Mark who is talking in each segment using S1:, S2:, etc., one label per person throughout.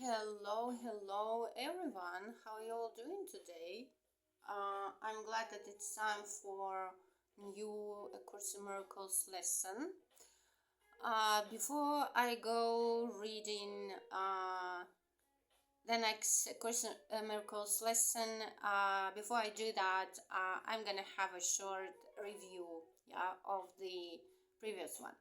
S1: Hello everyone. How are you all doing today? I'm glad that it's time for new A Course in Miracles lesson. Before I go reading the next Course in Miracles lesson, before I do that, I'm gonna have a short review, of the previous one.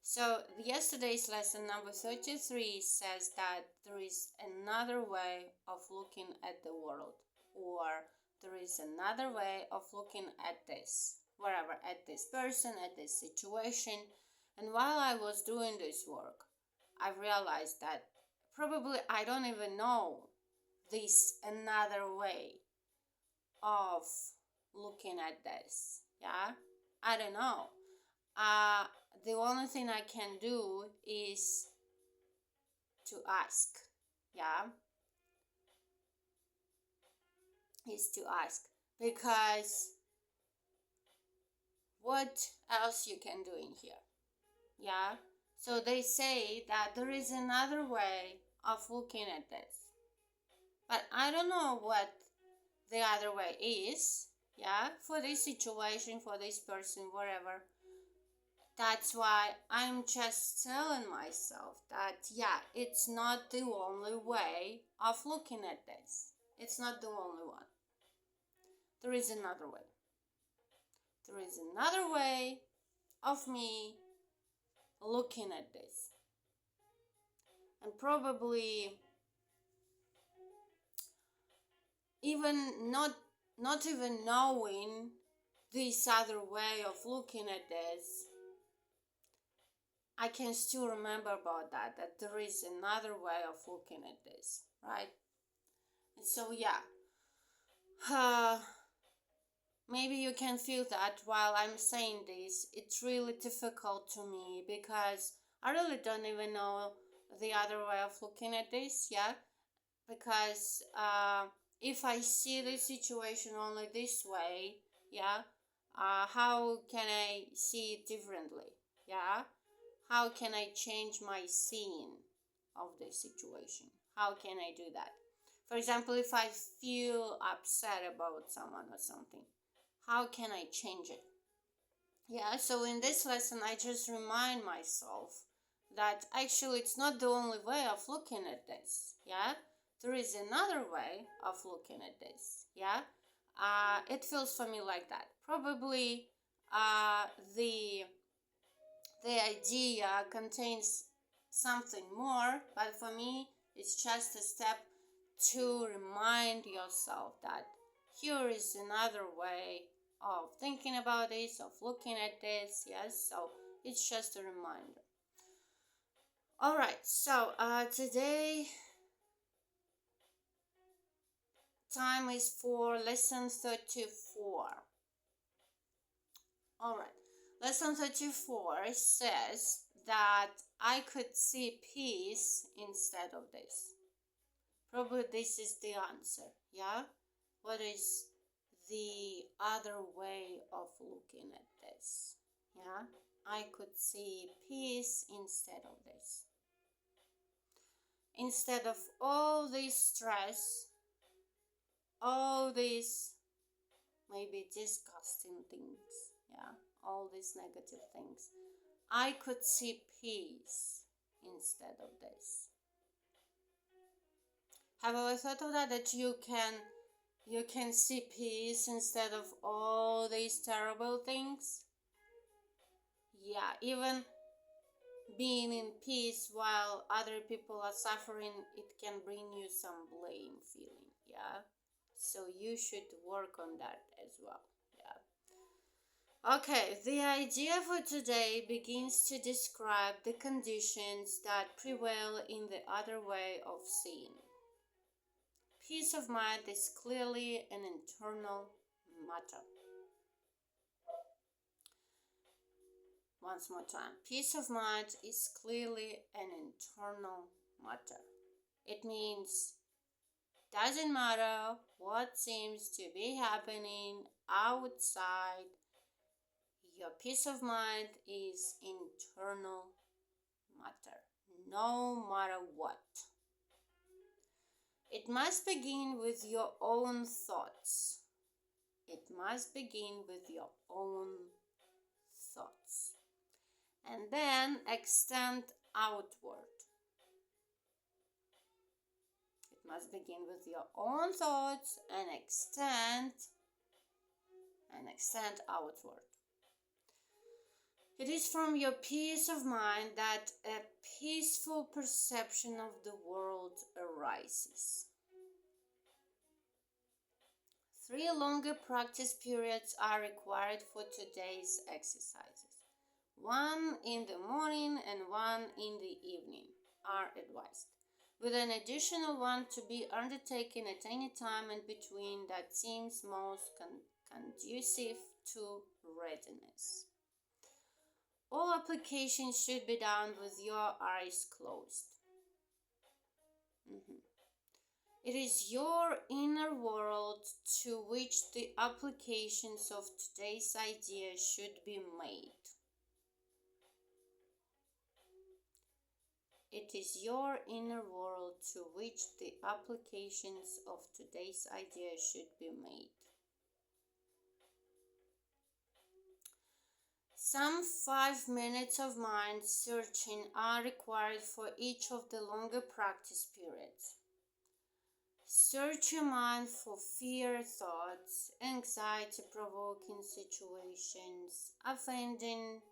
S1: So yesterday's lesson number 33 says that there is another way of looking at the world, or there is another way of looking at this, wherever, at this person, at this situation. And while I was doing this work, I realized that probably I don't even know this another way of looking at this. I don't know. The only thing I can do is to ask. Is to ask, because what else you can do in here? So they say that there is another way of looking at this, but I don't know what the other way is, for this situation, for this person, whatever. That's why I'm just telling myself that, it's not the only way of looking at this. It's not the only one. There is another way. There is another way of me looking at this. And probably even not even knowing this other way of looking at this, I can still remember about that there is another way of looking at this, right? And so maybe you can feel that while I'm saying this, it's really difficult to me because I really don't even know the other way of looking at this, because if I see the situation only this way, how can I see it differently? How can I change my seeing of the situation? How can I do that? For example, if I feel upset about someone or something, how can I change it? So in this lesson, I just remind myself that actually it's not the only way of looking at this. There is another way of looking at this. It feels for me like that. Probably the idea contains something more, but for me, it's just a step to remind yourself that here is another way of thinking about this, of looking at this. So it's just a reminder. All right, so today time is for lesson 34. All right. Lesson 34 says that I could see peace instead of this. Probably this is the answer, What is the other way of looking at this? I could see peace instead of this. Instead of all this stress, all these maybe disgusting things, all these negative things, I could see peace instead of this. Have you ever thought of that you can see peace instead of all these terrible things? Even being in peace while other people are suffering, it can bring you some blame feeling, so you should work on that as well. Okay, the idea for today begins to describe the conditions that prevail in the other way of seeing. Peace of mind is clearly an internal matter. Once more time. Peace of mind is clearly an internal matter. It means doesn't matter what seems to be happening outside, your peace of mind is internal matter, no matter what. It must begin with your own thoughts. It must begin with your own thoughts. And then extend outward. It must begin with your own thoughts and extend outward. It is from your peace of mind that a peaceful perception of the world arises. 3 longer practice periods are required for today's exercises. 1 in the morning and 1 in the evening are advised, with an additional one to be undertaken at any time in between that seems most conducive to readiness. All applications should be done with your eyes closed. It is your inner world to which the applications of today's idea should be made. It is your inner world to which the applications of today's idea should be made. Some 5 minutes of mind searching are required for each of the longer practice periods. Search your mind for fear thoughts, anxiety-provoking situations, offending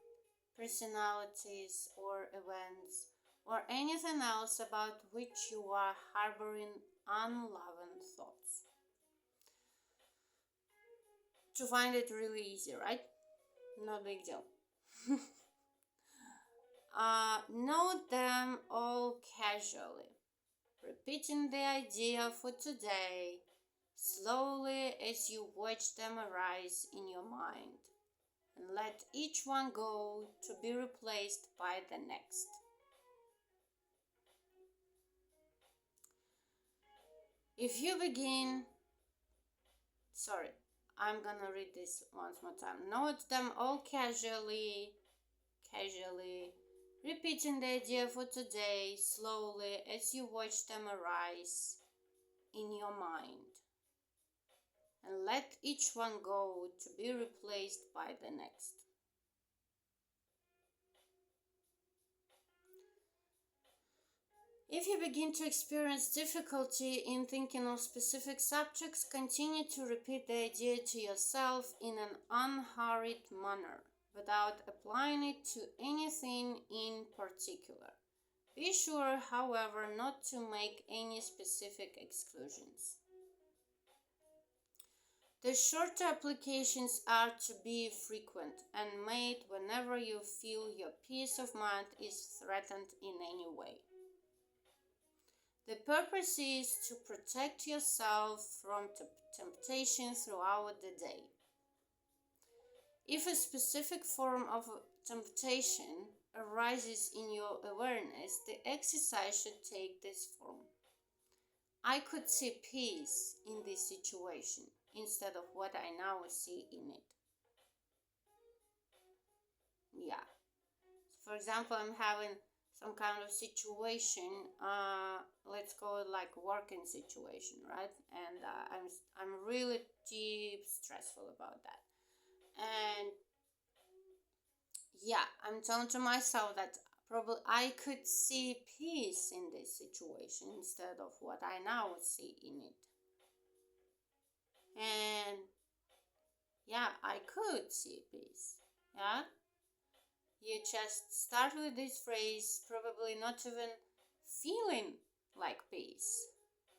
S1: personalities or events, or anything else about which you are harboring unloving thoughts. To find it really easy, right? No big deal. Note them all casually, repeating the idea for today slowly as you watch them arise in your mind, and let each one go to be replaced by the next. If you begin, I'm gonna read this once more time. Note them all casually, repeating the idea for today slowly as you watch them arise in your mind, and let each one go to be replaced by the next. If you begin to experience difficulty in thinking of specific subjects, continue to repeat the idea to yourself in an unhurried manner, without applying it to anything in particular. Be sure, however, not to make any specific exclusions. The shorter applications are to be frequent and made whenever you feel your peace of mind is threatened in any way. The purpose is to protect yourself from temptation throughout the day. If a specific form of temptation arises in your awareness, the exercise should take this form. I could see peace in this situation instead of what I now see in it. Yeah. For example, I'm having some kind of situation, let's call it like working situation, right? And I'm really deep stressful about that. And yeah, I'm telling to myself that probably I could see peace in this situation instead of what I now see in it. And yeah, I could see peace. Yeah. You just start with this phrase, probably not even feeling like peace.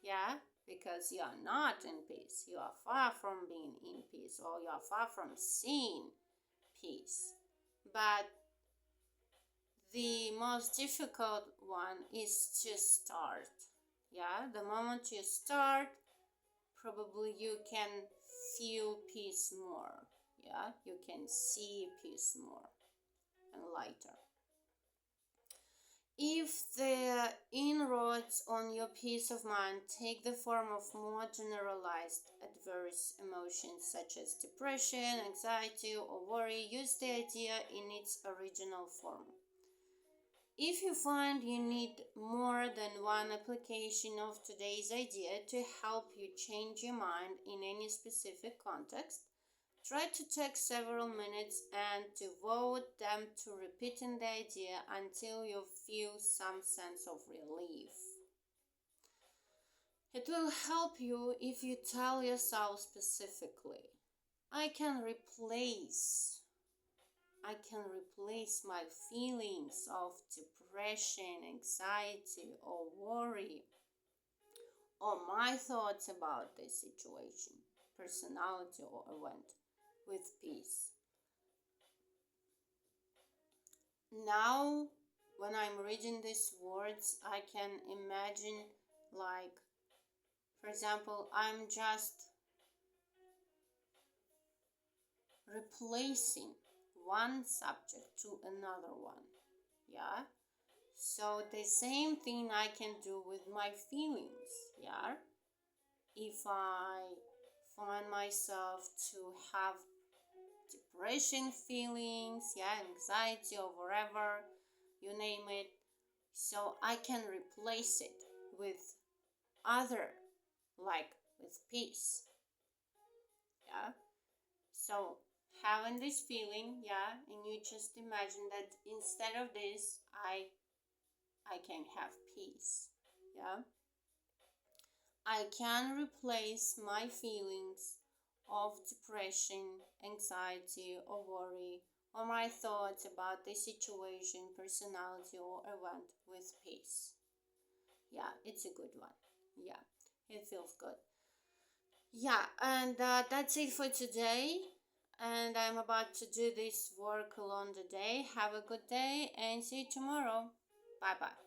S1: Yeah, because you are not in peace. You are far from being in peace, or you are far from seeing peace. But the most difficult one is to start. Yeah, the moment you start, probably you can feel peace more. Yeah, you can see peace more and lighter. If the inroads on your peace of mind take the form of more generalized adverse emotions such as depression, anxiety, or worry, use the idea in its original form. If you find you need more than one application of today's idea to help you change your mind in any specific context, try to take several minutes and devote them to repeating the idea until you feel some sense of relief. It will help you if you tell yourself specifically, I can replace my feelings of depression, anxiety, or worry, or my thoughts about this situation, personality, or event with peace. Now, when I'm reading these words, I can imagine, like, for example, I'm just replacing one subject to another one. Yeah. So the same thing I can do with my feelings. Yeah. If I find myself to have depression feelings, yeah, anxiety or whatever, you name it, so I can replace it with other, like with peace. Yeah. So having this feeling, yeah, and you just imagine that instead of this, I can have peace. Yeah. I can replace my feelings of depression, anxiety, or worry, or my thoughts about the situation, personality, or event with peace. Yeah, it's a good one. Yeah, it feels good. Yeah, and that's it for today. And I'm about to do this work along the day. Have a good day and see you tomorrow. Bye bye.